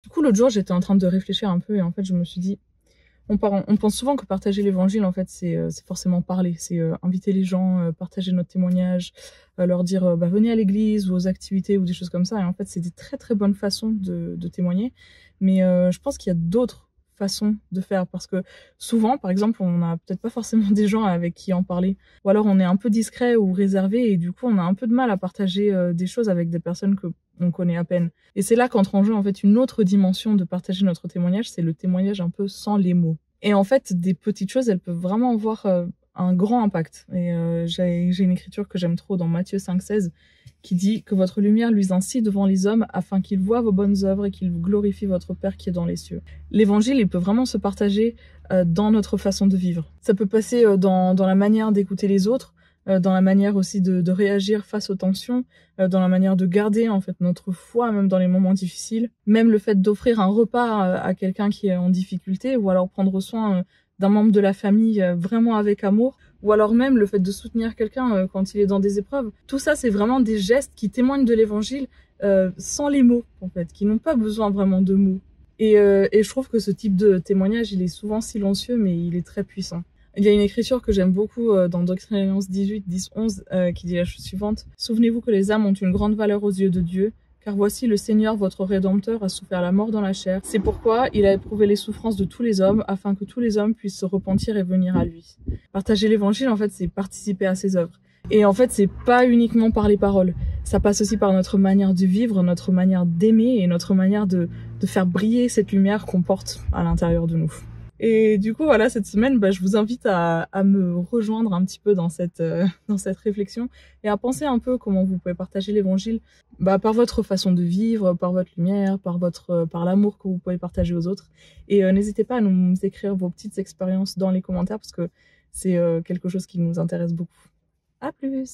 Du coup, l'autre jour, j'étais en train de réfléchir un peu et en fait, je me suis dit, on pense souvent que partager l'évangile, en fait, c'est forcément parler, c'est inviter les gens, partager notre témoignage, leur dire bah, venez à l'église ou aux activités ou des choses comme ça. Et en fait, c'est des très très bonnes façons de témoigner. Mais je pense qu'il y a d'autres façons de faire parce que souvent, par exemple, on n'a peut-être pas forcément des gens avec qui en parler. Ou alors on est un peu discret ou réservé et du coup, on a un peu de mal à partager des choses avec des personnes que on connaît à peine. Et c'est là qu'entre en jeu en fait une autre dimension de partager notre témoignage, c'est le témoignage un peu sans les mots. Et en fait, des petites choses, elles peuvent vraiment avoir un grand impact. Et j'ai une écriture que j'aime trop dans Matthieu 5,16 qui dit que votre lumière luise ainsi devant les hommes afin qu'ils voient vos bonnes œuvres et qu'ils glorifient votre Père qui est dans les cieux. L'évangile, il peut vraiment se partager dans notre façon de vivre. Ça peut passer dans la manière d'écouter les autres, dans la manière aussi de réagir face aux tensions, dans la manière de garder en fait notre foi même dans les moments difficiles, même le fait d'offrir un repas à quelqu'un qui est en difficulté ou alors prendre soin d'un membre de la famille vraiment avec amour, ou alors même le fait de soutenir quelqu'un quand il est dans des épreuves. Tout ça, c'est vraiment des gestes qui témoignent de l'évangile sans les mots en fait, qui n'ont pas besoin vraiment de mots. Et je trouve que ce type de témoignage, il est souvent silencieux, mais il est très puissant. Il y a une écriture que j'aime beaucoup dans Doctrine et Alliance 18, 10, 11, qui dit la chose suivante. « Souvenez-vous que les âmes ont une grande valeur aux yeux de Dieu, car voici le Seigneur, votre Rédempteur, a souffert la mort dans la chair. C'est pourquoi il a éprouvé les souffrances de tous les hommes, afin que tous les hommes puissent se repentir et venir à lui. » Partager l'évangile, en fait, c'est participer à ses œuvres. Et en fait, c'est pas uniquement par les paroles. Ça passe aussi par notre manière de vivre, notre manière d'aimer et notre manière de faire briller cette lumière qu'on porte à l'intérieur de nous. Et du coup, voilà, cette semaine, je vous invite à me rejoindre un petit peu dans cette réflexion et à penser un peu comment vous pouvez partager l'évangile par votre façon de vivre, par votre lumière, par l'amour que vous pouvez partager aux autres. Et n'hésitez pas à nous écrire vos petites expériences dans les commentaires parce que c'est quelque chose qui nous intéresse beaucoup. À plus!